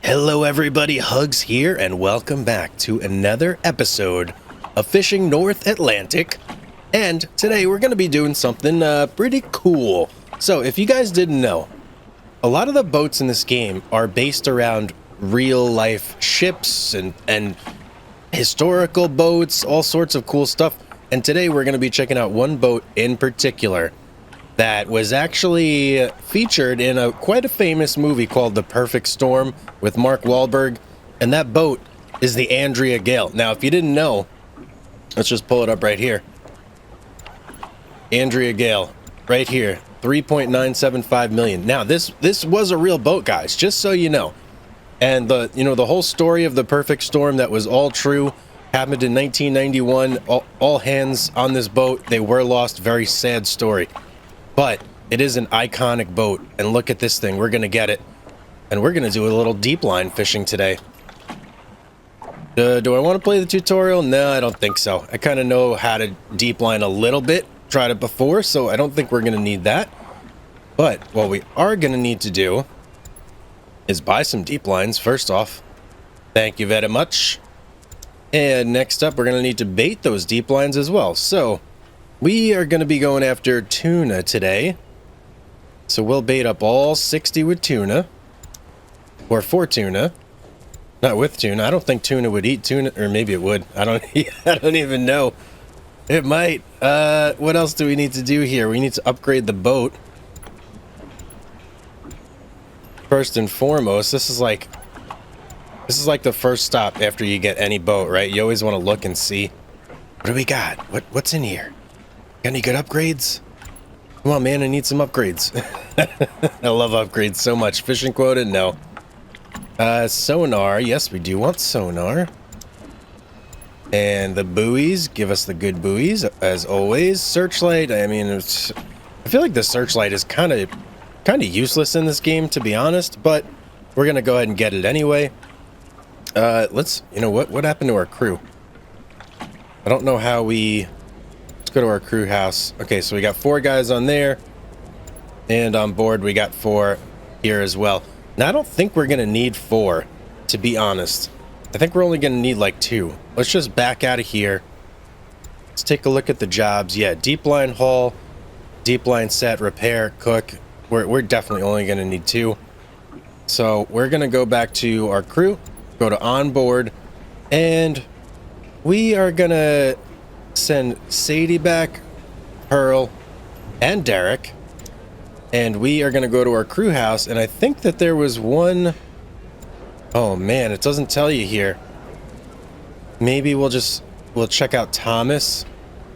Hello everybody, Hugs here, and welcome back to another episode of Fishing North Atlantic. And today we're going to be doing something pretty cool. So if you guys didn't know, a lot of the boats in this game are based around real life ships and historical boats, all sorts of cool stuff. And today we're going to be checking out one boat in particular that was actually featured in quite a famous movie called The Perfect Storm with Mark Wahlberg, and that boat is the Andrea Gale. Now, if you didn't know, let's just pull it up right here. Andrea Gale, right here, 3.975 million. Now, this was a real boat, guys, just so you know. And the whole story of The Perfect Storm, that was all true, happened in 1991. All hands on this boat, they were lost. Very sad story. But it is an iconic boat, and look at this thing. We're going to get it, and we're going to do a little deep line fishing today. Do I want to play the tutorial? No, I don't think so. I kind of know how to deep line a little bit. Tried it before, so I don't think we're going to need that. But what we are going to need to do is buy some deep lines, first off. Thank you very much. And next up, we're going to need to bait those deep lines as well. So we are going to be going after tuna today. So we'll bait up all 60 with tuna. Or for tuna. Not with tuna. I don't think tuna would eat tuna. Or maybe it would. I don't even know. It might. What else do we need to do here? We need to upgrade the boat. First and foremost, this is like the first stop after you get any boat, right? You always want to look and see. What do we got? What's in here? Got any good upgrades? Come on, man, I need some upgrades. I love upgrades so much. Fishing quota? No. Sonar. Yes, we do want sonar. And the buoys. Give us the good buoys, as always. Searchlight. I mean, I feel like the searchlight is kind of useless in this game, to be honest, but we're going to go ahead and get it anyway. What happened to our crew? I don't know how we... Go to our crew house. Okay, so we got 4 guys on there, and on board we got 4 here as well. Now I don't think we're gonna need 4, to be honest. I think we're only gonna need like 2. Let's just back out of here. Let's take a look at the jobs. Yeah, deep line haul, deep line set, repair, cook. We're definitely only gonna need 2. So we're gonna go back to our crew, go to onboard, and we are gonna send Sadie back, Pearl, and Derek, and we are going to go to our crew house. And I think that there was one... Oh man, it doesn't tell you here. Maybe we'll check out Thomas.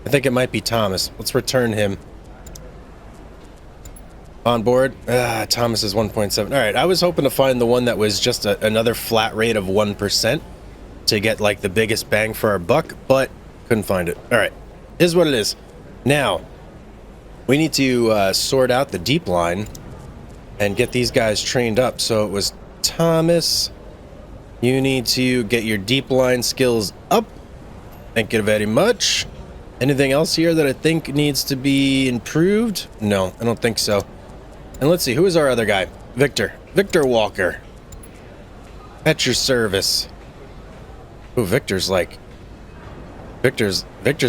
I think it might be Thomas. Let's return him. On board. Thomas is 1.7. All right, I was hoping to find the one that was just another flat rate of 1% to get like the biggest bang for our buck, but couldn't find it. All right, is what it is. Now, we need to sort out the deep line and get these guys trained up. So it was Thomas. You need to get your deep line skills up. Thank you very much. Anything else here that I think needs to be improved? No, I don't think so. And let's see, who is our other guy? Victor Walker. At your service. Ooh, Victor's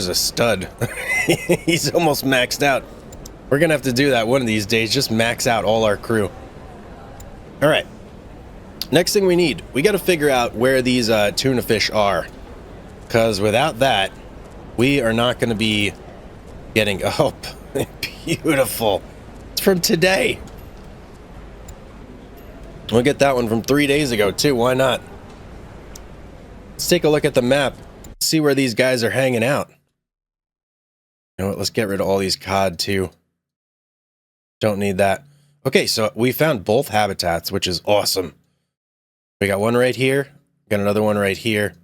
a stud. He's almost maxed out. We're gonna have to do that one of these days. Just max out all our crew. All right. Next thing we got to figure out where these tuna fish are, because without that, we are not going to be getting... Oh, beautiful. It's from today. We'll get that one from 3 days ago too. Why not? Let's take a look at the map. See where these guys are hanging out. You know what? Let's get rid of all these cod too. Don't need that. Okay, so we found both habitats, which is awesome. We got one right here. Got another one right here.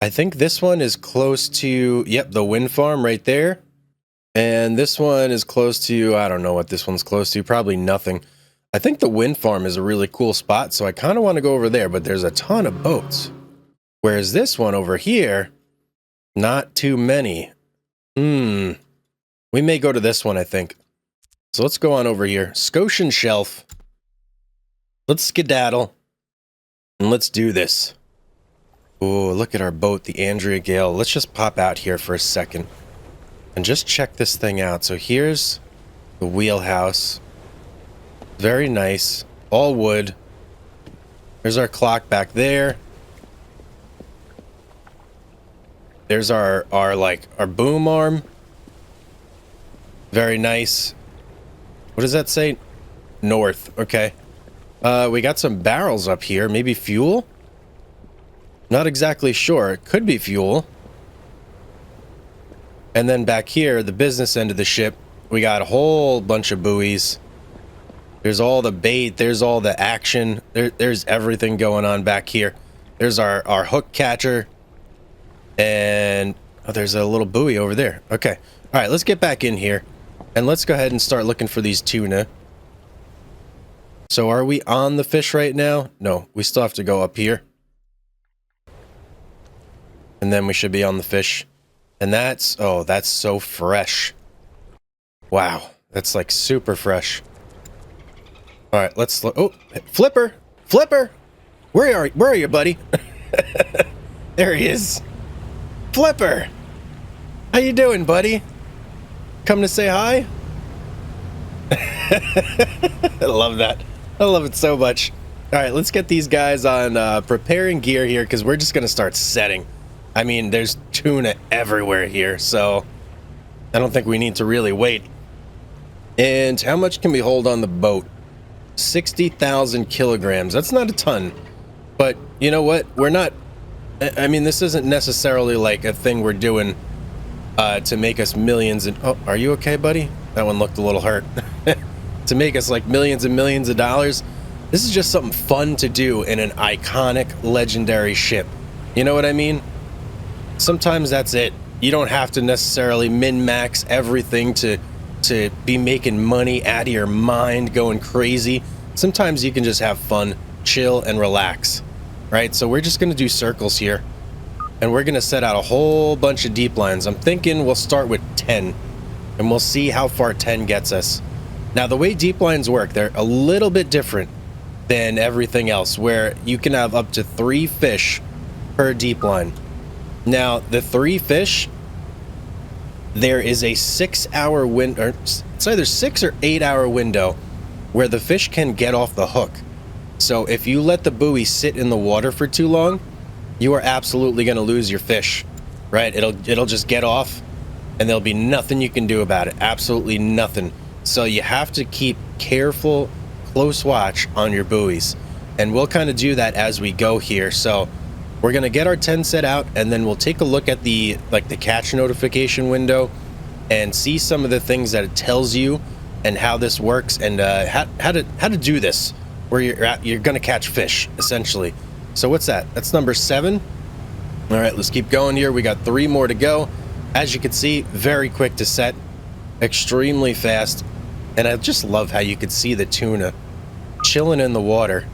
I think this one is close to, yep, the wind farm right there. And this one is close to, I don't know what this one's close to. Probably nothing. I think the wind farm is a really cool spot, so I kind of want to go over there, but there's a ton of boats. Whereas this one over here, not too many. We may go to this one, I think. So let's go on over here. Scotian Shelf. Let's skedaddle. And let's do this. Oh, look at our boat, the Andrea Gale. Let's just pop out here for a second and just check this thing out. So here's the wheelhouse. Very nice. All wood. There's our clock back there. There's our boom arm. Very nice. What does that say? North. Okay. We got some barrels up here. Maybe fuel? Not exactly sure. It could be fuel. And then back here, the business end of the ship, we got a whole bunch of buoys. There's all the bait. There's all the action. There's everything going on back here. There's our hook catcher. And oh, there's a little buoy over there. Okay. All right, let's get back in here. And let's go ahead and start looking for these tuna. So are we on the fish right now? No, we still have to go up here. And then we should be on the fish. And that's, oh, that's so fresh. Wow, that's like super fresh. All right, let's look. Oh, Flipper! Flipper! Where are you, buddy? There he is. Flipper! How you doing, buddy? Come to say hi? I love that. I love it so much. All right, let's get these guys on preparing gear here because we're just going to start setting. I mean, there's tuna everywhere here, so I don't think we need to really wait. And how much can we hold on the boat? 60,000 kilograms. That's not a ton. But you know what? We're not... I mean, this isn't necessarily like a thing we're doing to make us millions and... Oh, are you okay, buddy? That one looked a little hurt. To make us like millions and millions of dollars. This is just something fun to do in an iconic, legendary ship. You know what I mean? Sometimes that's it. You don't have to necessarily min-max everything to be making money out of your mind, going crazy. Sometimes you can just have fun, chill, and relax. Right? So we're just going to do circles here. And we're going to set out a whole bunch of deep lines. I'm thinking we'll start with 10. And we'll see how far 10 gets us. Now, the way deep lines work, they're a little bit different than everything else, where you can have up to 3 fish per deep line. Now, the 3 fish, there is a 6-hour window, or it's either 6 or 8 hour window where the fish can get off the hook. So if you let the buoy sit in the water for too long, you are absolutely going to lose your fish, right? It'll just get off and there'll be nothing you can do about it. Absolutely nothing. So you have to keep careful, close watch on your buoys. And we'll kind of do that as we go here. So we're going to get our 10 set out, and then we'll take a look at the catch notification window and see some of the things that it tells you and how this works and how to do this where you're going to catch fish essentially. So what's that? That's number 7. All right, let's keep going here. We got 3 more to go. As you can see, very quick to set, extremely fast. And I just love how you could see the tuna chilling in the water.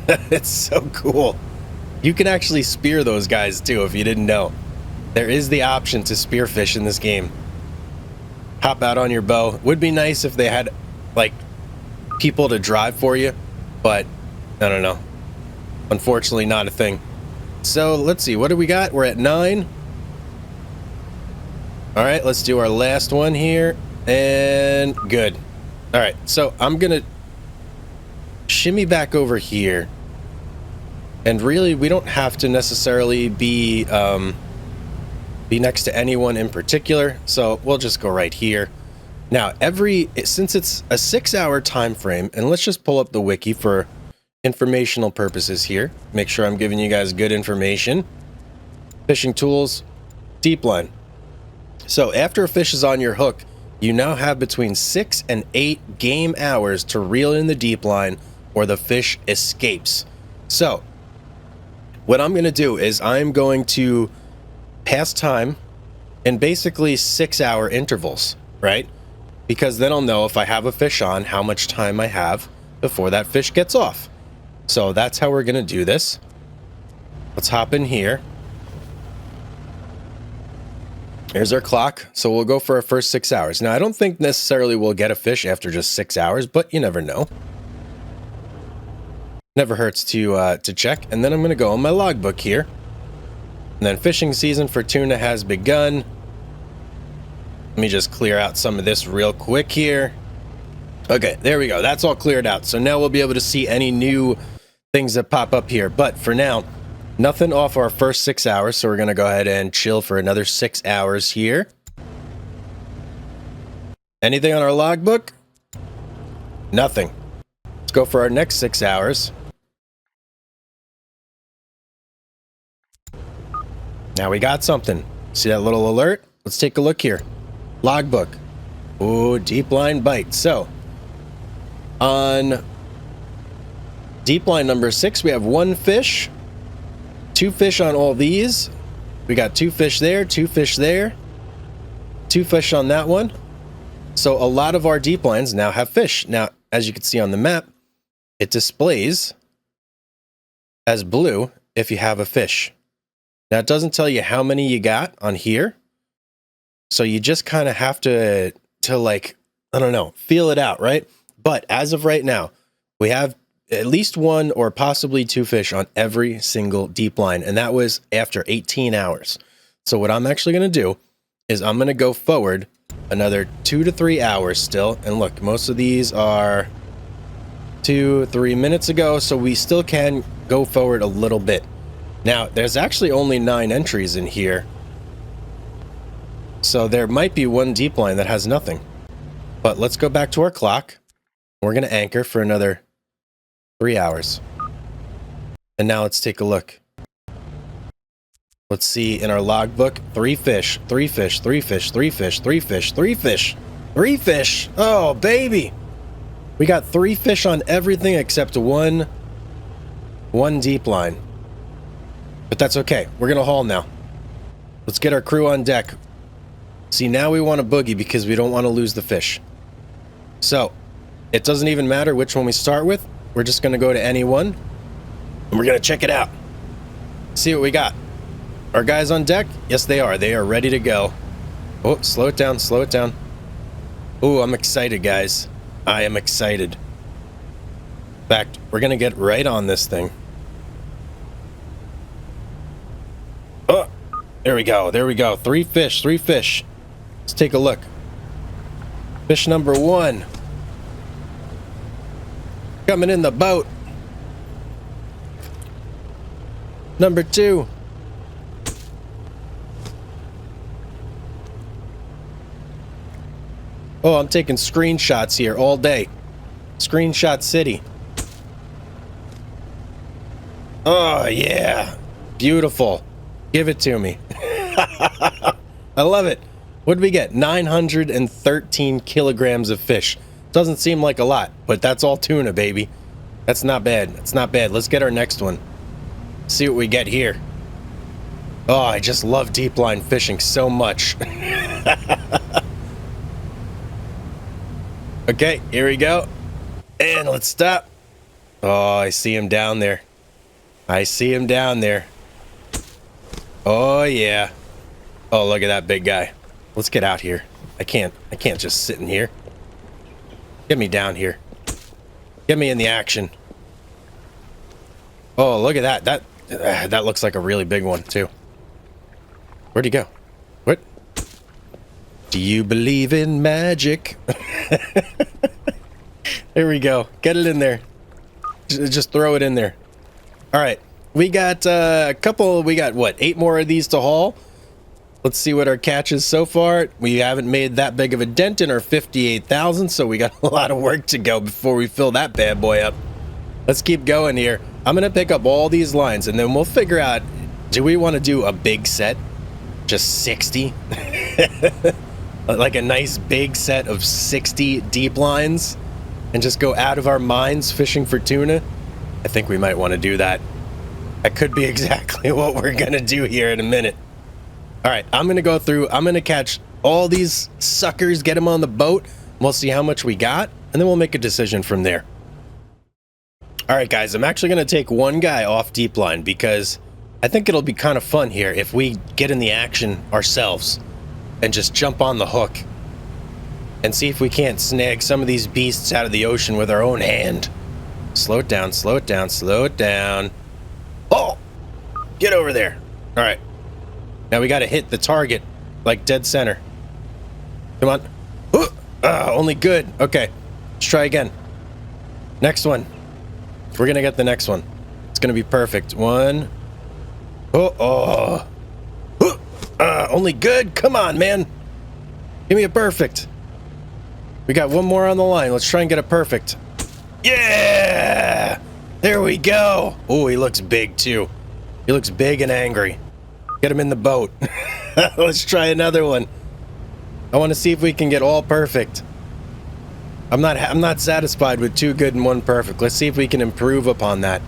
It's so cool. You can actually spear those guys too, if you didn't know. There is the option to spearfish in this game. Hop out on your bow. Would be nice if they had like people to drive for you, but I don't know. Unfortunately, not a thing. So let's see, what do we got? We're at 9. All right, let's do our last one here, and good. All right, so I'm gonna shimmy back over here. And really, we don't have to necessarily be next to anyone in particular, so we'll just go right here. Now, since it's a 6-hour time frame, and let's just pull up the wiki for informational purposes here. Make sure I'm giving you guys good information. Fishing tools, deep line. So after a fish is on your hook, you now have between 6 and 8 game hours to reel in the deep line, or the fish escapes. So what I'm going to do is I'm going to pass time in basically 6-hour intervals, right? Because then I'll know if I have a fish on, how much time I have before that fish gets off. So that's how we're going to do this. Let's hop in here. Here's our clock. So we'll go for our first 6 hours. Now, I don't think necessarily we'll get a fish after just 6 hours, but you never know. Never hurts to check. And then I'm going to go on my logbook here. And then fishing season for tuna has begun. Let me just clear out some of this real quick here. Okay, there we go. That's all cleared out. So now we'll be able to see any new things that pop up here. But for now, nothing off our first 6 hours. So we're going to go ahead and chill for another 6 hours here. Anything on our logbook? Nothing. Let's go for our next 6 hours. Now we got something. See that little alert? Let's take a look here. Logbook. Ooh, deep line bite. So, on deep line number 6, we have 1 fish. 2 fish on all these. We got 2 fish there, 2 fish there. 2 fish on that one. So a lot of our deep lines now have fish. Now, as you can see on the map, it displays as blue if you have a fish. Now, it doesn't tell you how many you got on here. So you just kind of have to like, I don't know, feel it out, right? But as of right now, we have at least 1 or possibly 2 fish on every single deep line. And that was after 18 hours. So what I'm actually going to do is I'm going to go forward another 2 to 3 hours still. And look, most of these are 2-3 minutes ago. So we still can go forward a little bit. Now, there's actually only 9 entries in here. So there might be 1 deep line that has nothing. But let's go back to our clock. We're going to anchor for another 3 hours. And now let's take a look. Let's see in our logbook, 3 fish, 3 fish, 3 fish, 3 fish, 3 fish, 3 fish, 3 fish. Oh, baby. We got 3 fish on everything except one deep line. But that's okay. We're going to haul now. Let's get our crew on deck. See, now we want to boogie because we don't want to lose the fish. So, it doesn't even matter which one we start with. We're just going to go to any one. And we're going to check it out. See what we got. Our guys on deck? Yes, they are. They are ready to go. Oh, slow it down. Slow it down. Oh, I'm excited, guys. I am excited. In fact, we're going to get right on this thing. Oh, there we go. There we go. 3 fish. 3 fish. Let's take a look. Fish number 1. Coming in the boat. Number 2. Oh, I'm taking screenshots here all day. Screenshot City. Oh, yeah. Beautiful. Give it to me. I love it. What did we get? 913 kilograms of fish. Doesn't seem like a lot, but that's all tuna, baby. That's not bad. That's not bad. Let's get our next one. See what we get here. Oh, I just love deep line fishing so much. Okay, here we go. And let's stop. Oh, I see him down there. I see him down there. Oh, yeah. Oh, look at that big guy. Let's get out here. I can't just sit in here. Get me down here. Get me in the action. Oh, look at that. That looks like a really big one, too. Where'd he go? What? Do you believe in magic? There we go. Get it in there. Just throw it in there. All right. We got a couple. We got, what, 8 more of these to haul? Let's see what our catch is so far. We haven't made that big of a dent in our 58,000, so we got a lot of work to go before we fill that bad boy up. Let's keep going here. I'm going to pick up all these lines, and then we'll figure out, do we want to do a big set? Just 60? Like a nice big set of 60 deep lines? And just go out of our minds fishing for tuna? I think we might want to do that. That could be exactly what we're going to do here in a minute. All right, I'm going to go through. I'm going to catch all these suckers, get them on the boat. And we'll see how much we got, and then we'll make a decision from there. All right, guys, I'm actually going to take one guy off deep line because I think it'll be kind of fun here if we get in the action ourselves and just jump on the hook and see if we can't snag some of these beasts out of the ocean with our own hand. Slow it down, slow it down, slow it down. Oh! Get over there. All right. Now we got to hit the target, like dead center. Come on. Ooh, only good. Okay. Let's try again. Next one. We're going to get the next one. It's going to be perfect. One. Only good. Come on, man. Give me a perfect. We got one more on the line. Let's try and get a perfect. Yeah! There we go. Oh, he looks big too. He looks big and angry. Get him in the boat. Let's try another one. I want to see if we can get all perfect. I'm not satisfied with 2 good and 1 perfect. Let's see if we can improve upon that.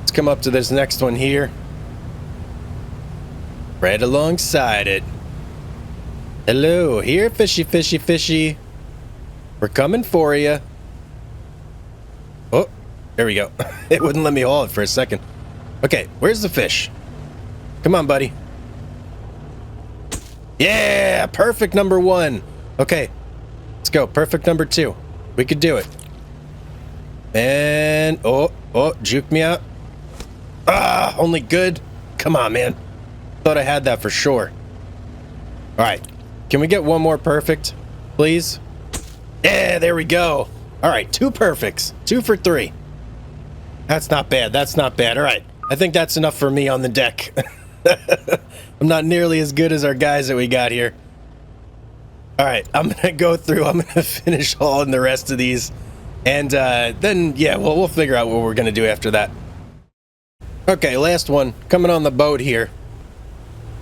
Let's come up to this next one here. Right alongside it. Hello, here, fishy, fishy, fishy. We're coming for you. Oh, there we go. It wouldn't let me haul it for a second. Okay, where's the fish? Come on, buddy. Yeah, perfect number 1. Okay, let's go. Perfect number 2. We could do it. And, juke me out. Only good. Come on, man. Thought I had that for sure. All right, can we get one more perfect, please? Yeah, there we go. All right, 2 perfects. 2 for 3. That's not bad. That's not bad. All right, I think that's enough for me on the deck. I'm not nearly as good as our guys that we got here. All right, I'm going to go through. I'm going to finish hauling the rest of these. And then, yeah, we'll figure out what we're going to do after that. Okay, last one. Coming on the boat here.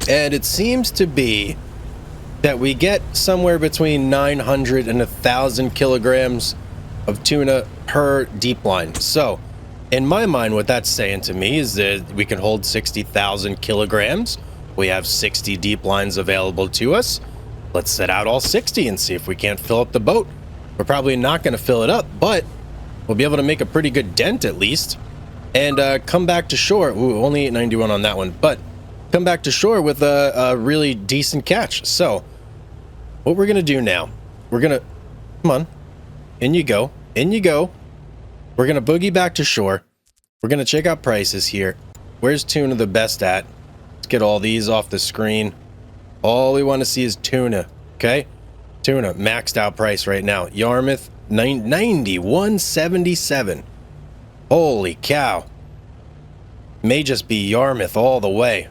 And it seems to be that we get somewhere between 900 and 1,000 kilograms of tuna per deep line. So, in my mind, what that's saying to me is that we can hold 60,000 kilograms. We have 60 deep lines available to us. Let's set out all 60 and see if we can't fill up the boat. We're probably not going to fill it up, but we'll be able to make a pretty good dent at least. And come back to shore. Ooh, only 891 on that one, but come back to shore with a really decent catch. So, what we're going to do now, we're going to... Come on. In you go. In you go. We're going to boogie back to shore. We're going to check out prices here. Where's tuna the best at? Let's get all these off the screen. All we want to see is tuna. Okay? Tuna, maxed out price right now. Yarmouth, 91.77. Holy cow. May just be Yarmouth all the way.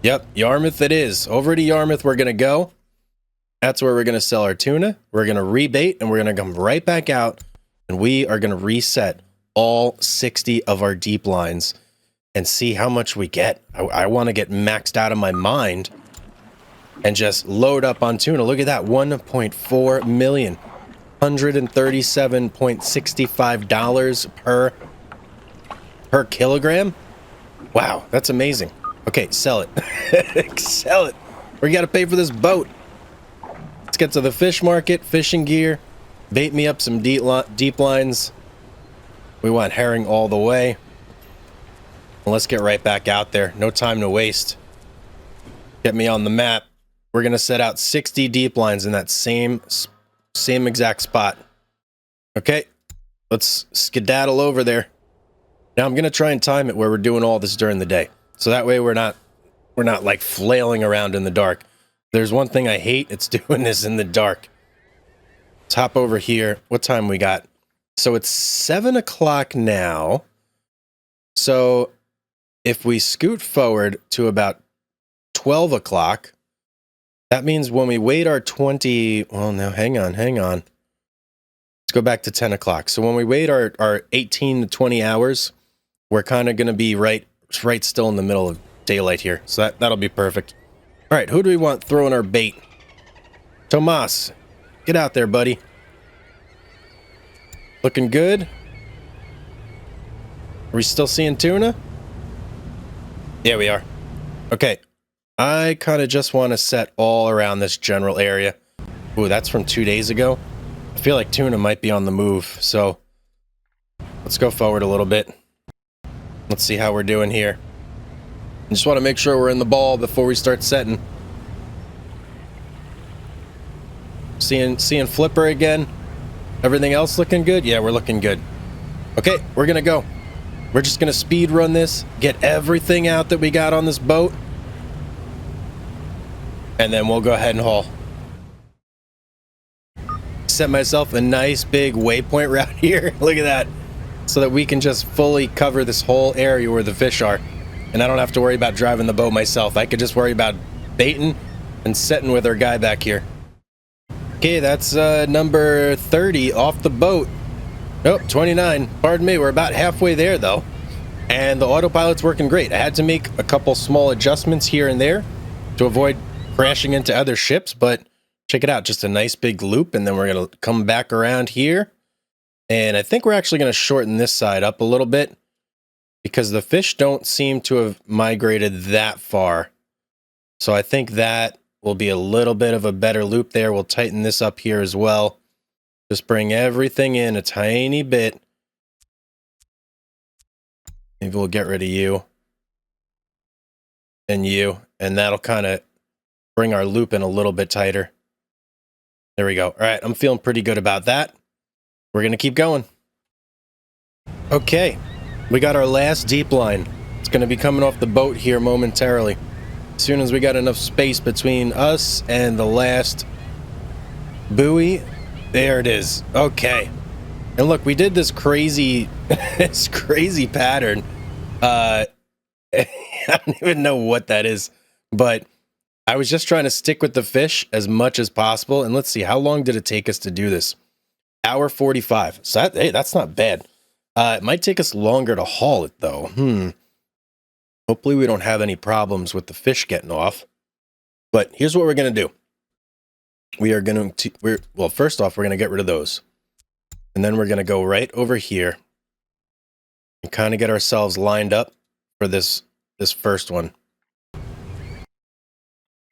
Yep, Yarmouth it is. Over to Yarmouth we're going to go. That's where we're going to sell our tuna. We're going to rebait, and we're going to come right back out, and we are going to reset all 60 of our deep lines and see how much we get. I want to get maxed out of my mind and just load up on tuna. Look at that, 1.4 million. $137.65 per kilogram. Wow, that's amazing. Okay, sell it. Sell it. We got to pay for this boat. Let's get to the fish market, fishing gear. Bait me up some deep lines. We want herring all the way. Well, let's get right back out there. No time to waste. Get me on the map. We're going to set out 60 deep lines in that same exact spot. Okay, let's skedaddle over there. Now I'm going to try and time it where we're doing all this during the day. So that way we're not like flailing around in the dark. There's one thing I hate, it's doing this in the dark. Let's hop over here. What time we got? So it's 7 o'clock now. So if we scoot forward to about 12 o'clock, that means when we wait our 20... Well, now, hang on. Let's go back to 10 o'clock. So when we wait our 18 to 20 hours, we're kind of going to be right still in the middle of daylight here. So that'll be perfect. All right, who do we want throwing our bait? Tomas, get out there, buddy. Looking good? Are we still seeing tuna? Yeah, we are. Okay. I kind of just want to set all around this general area. Ooh, that's from 2 days ago. I feel like tuna might be on the move, so let's go forward a little bit. Let's see how we're doing here. I just want to make sure we're in the ball before we start setting. Seeing Flipper again. Everything else looking good? Yeah, we're looking good. Okay, we're gonna go. We're just gonna speed run this, get everything out that we got on this boat, and then we'll go ahead and haul. Set myself a nice big waypoint route here. Look at that. So that we can just fully cover this whole area where the fish are. And I don't have to worry about driving the boat myself. I could just worry about baiting and setting with our guy back here. Okay, that's number 30 off the boat. Nope, 29. Pardon me, we're about halfway there though. And the autopilot's working great. I had to make a couple small adjustments here and there to avoid crashing into other ships, but check it out, just a nice big loop, and then we're gonna come back around here. And I think we're actually gonna shorten this side up a little bit because the fish don't seem to have migrated that far. So I think that will be a little bit of a better loop there. We'll tighten this up here as well. Just bring everything in a tiny bit. Maybe we'll get rid of you. And you. And that'll kind of bring our loop in a little bit tighter. There we go. All right, I'm feeling pretty good about that. We're going to keep going. Okay, we got our last deep line. It's going to be coming off the boat here momentarily. As soon as we got enough space between us and the last buoy, there it is. Okay. And look, we did this crazy, this crazy pattern. I don't even know what that is, but I was just trying to stick with the fish as much as possible. And let's see, how long did it take us to do this? Hour 45. So that, hey, that's not bad. It might take us longer to haul it though. Hopefully we don't have any problems with the fish getting off. But here's what we're going to do. We are going to, well, first off, we're going to get rid of those. And then we're going to go right over here and kind of get ourselves lined up for this first one. Can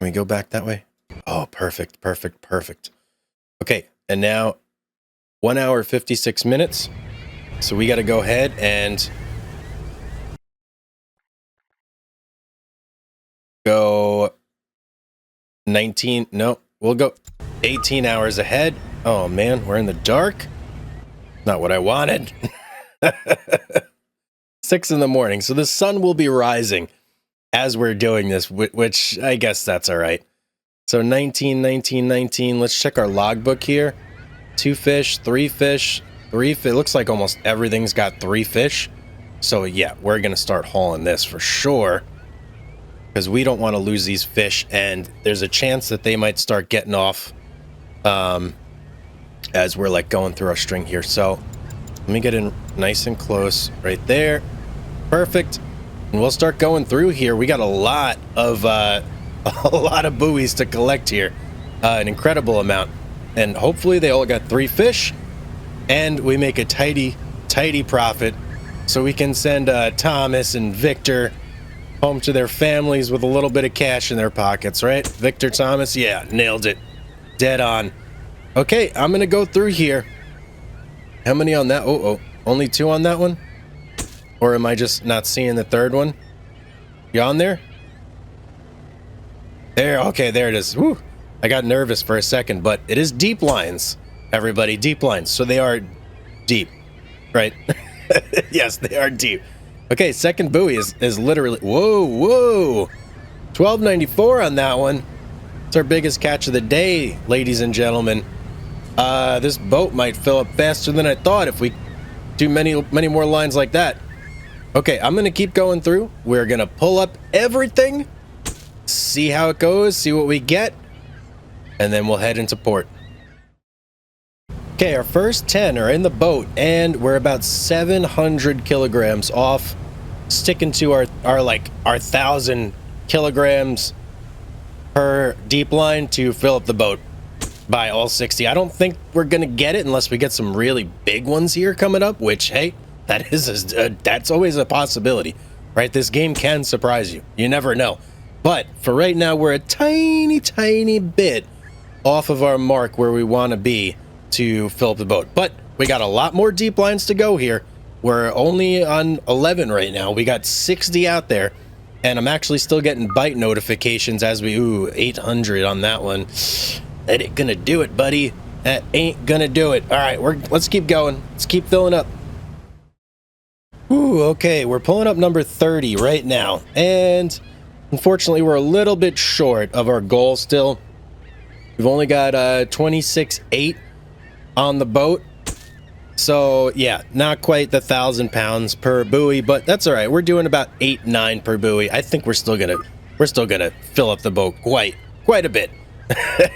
we go back that way? Oh, perfect, perfect, perfect. Okay, and now 1 hour, 56 minutes. So we got to go ahead and go 19, no, we'll go 18 hours ahead. Oh man, we're in the dark. Not what I wanted. 6 in the morning. So the sun will be rising as we're doing this, which I guess that's all right. So 19, 19, 19. Let's check our logbook here. 2 fish, 3 fish, 3 fish. It looks like almost everything's got 3 fish. So yeah, we're going to start hauling this for sure because we don't want to lose these fish. And there's a chance that they might start getting off as we're like going through our string here. So let me get in nice and close right there. Perfect. And we'll start going through here. We got a lot of buoys to collect here, an incredible amount, and hopefully they all got 3 fish, and we make a tidy profit, so we can send Thomas and Victor home to their families with a little bit of cash in their pockets, right? Victor, Thomas, yeah, nailed it, dead on. Okay, I'm gonna go through here. How many on that? Oh, only 2 on that one. Or am I just not seeing the third one? You on there? There, okay, there it is. Woo. I got nervous for a second, but it is deep lines, everybody, deep lines. So they are deep, right? Yes, they are deep. Okay, second buoy is literally, whoa. 12.94 on that one. It's our biggest catch of the day, ladies and gentlemen. This boat might fill up faster than I thought if we do many more lines like that. Okay, I'm gonna keep going through. We're gonna pull up everything, see how it goes, see what we get, and then we'll head into port. Okay, our first 10 are in the boat, and we're about 700 kilograms off, sticking to our 1,000 kilograms per deep line to fill up the boat by all 60. I don't think we're gonna get it unless we get some really big ones here coming up, which, hey, that's always a possibility, right? This game can surprise you. You never know. But for right now, we're a tiny bit off of our mark where we want to be to fill up the boat. But we got a lot more deep lines to go here. We're only on 11 right now. We got 60 out there, and I'm actually still getting bite notifications as we, 800 on that one. That ain't gonna do it, buddy. That ain't gonna do it. All right, let's keep going. Let's keep filling up. Ooh, okay, we're pulling up number 30 right now, and unfortunately we're a little bit short of our goal still. We've only got 26.8 on the boat, so yeah, not quite the 1,000 pounds per buoy, but that's all right. We're doing about 8-9 per buoy. I think we're still gonna fill up the boat quite a bit.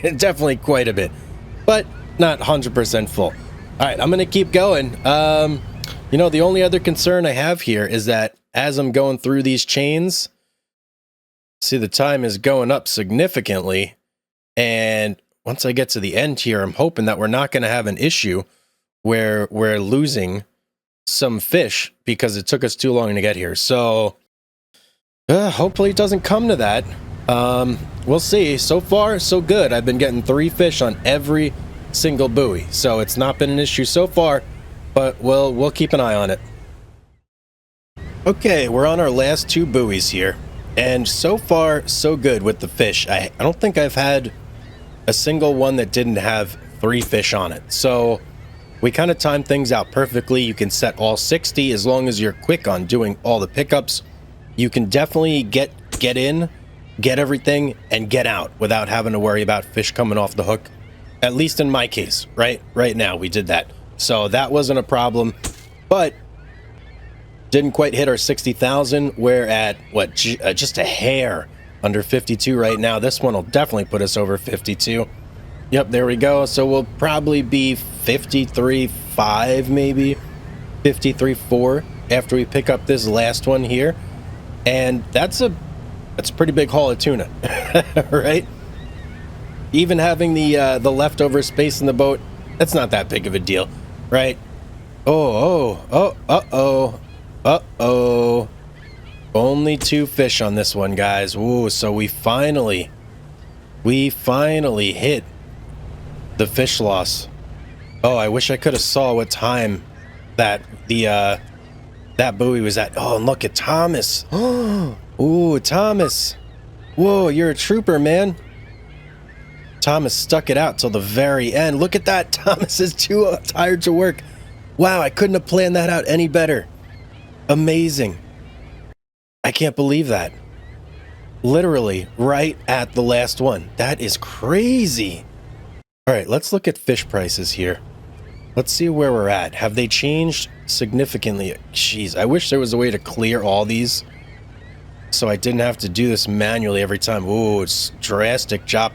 Definitely quite a bit, but not 100% full. All right, I'm gonna keep going. You know, the only other concern I have here is that as I'm going through these chains, see the time is going up significantly. And once I get to the end here, I'm hoping that we're not going to have an issue where we're losing some fish because it took us too long to get here. So hopefully it doesn't come to that. We'll see. So far, so good. I've been getting 3 fish on every single buoy. So it's not been an issue so far. But we'll keep an eye on it. Okay, we're on our last 2 buoys here, and so far so good with the fish. I don't think I've had a single one that didn't have 3 fish on it. So we kind of time things out perfectly. You can set all 60 as long as you're quick on doing all the pickups. You can definitely get in, get everything, and get out without having to worry about fish coming off the hook. At least in my case, right now we did that. So that wasn't a problem, but didn't quite hit our 60,000. We're at, what, just a hair under 52 right now. This one will definitely put us over 52. Yep, there we go. So we'll probably be 53.5, maybe 53.4 after we pick up this last one here. And that's a pretty big haul of tuna, right? Even having the leftover space in the boat, that's not that big of a deal. Right? Uh-oh. Only 2 fish on this one, guys. Ooh, so we finally hit the fish loss. Oh, I wish I could have saw what time that that buoy was at. Oh, and look at Thomas. Ooh, Thomas. Whoa, you're a trooper, man. Thomas stuck it out till the very end. Look at that. Thomas is too tired to work. Wow, I couldn't have planned that out any better. Amazing. I can't believe that. Literally right at the last one. That is crazy. All right, let's look at fish prices here. Let's see where we're at. Have they changed significantly? Jeez, I wish there was a way to clear all these so I didn't have to do this manually every time. Ooh, it's drastic drop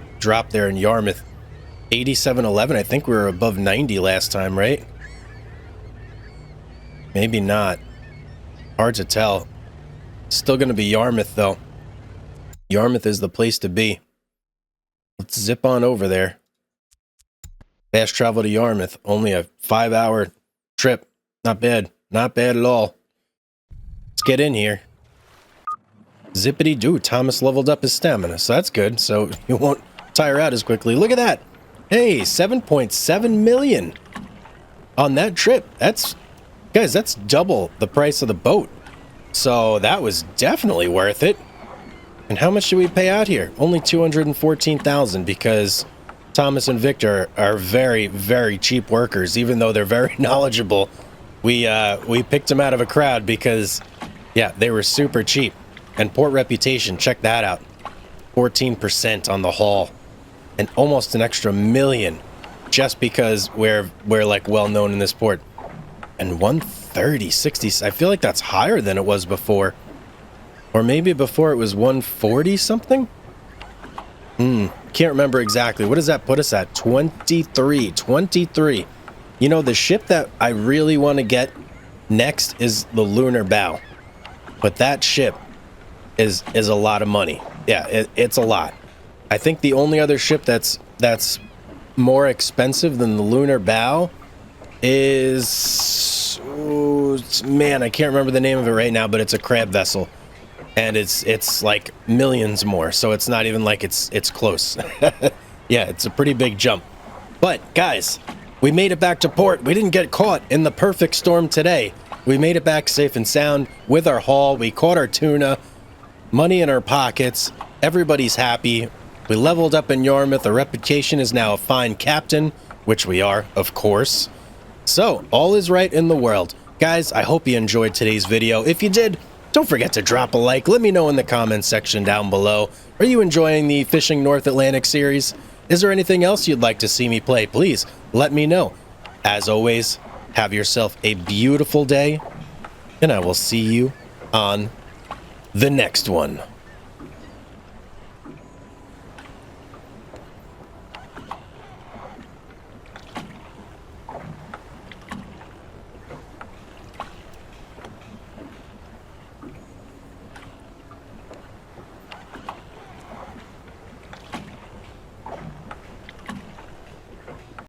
there in Yarmouth. 87.11. I think we were above 90 last time, right? Maybe not. Hard to tell. Still going to be Yarmouth, though. Yarmouth is the place to be. Let's zip on over there. Fast travel to Yarmouth. Only a 5-hour trip. Not bad. Not bad at all. Let's get in here. Zippity-doo, Thomas leveled up his stamina, so that's good. So you won't tire out as quickly. Look at that. Hey, 7.7 million on that trip. Guys, that's double the price of the boat. So that was definitely worth it. And how much did we pay out here? Only 214,000 because Thomas and Victor are very, very cheap workers, even though they're very knowledgeable. We picked them out of a crowd because, yeah, they were super cheap. And port reputation, check that out. 14% on the haul. And almost an extra million just because we're like well known in this port. And 130, 60, I feel like that's higher than it was before. Or maybe before it was 140 something? Can't remember exactly. What does that put us at? 23. You know, the ship that I really want to get next is the Lunar Bow. But that ship is a lot of money. Yeah, it's a lot. I think the only other ship that's more expensive than the Lunar Bow is, man, I can't remember the name of it right now, but it's a crab vessel, and it's like millions more. So it's not even like it's close. Yeah, it's a pretty big jump. But guys, we made it back to port. We didn't get caught in the perfect storm today. We made it back safe and sound with our haul. We caught our tuna. Money in our pockets. Everybody's happy. We leveled up in Yarmouth. Our reputation is now a fine captain, which we are, of course. So, all is right in the world. Guys, I hope you enjoyed today's video. If you did, don't forget to drop a like. Let me know in the comments section down below. Are you enjoying the Fishing North Atlantic series? Is there anything else you'd like to see me play? Please let me know. As always, have yourself a beautiful day, and I will see you on the next one.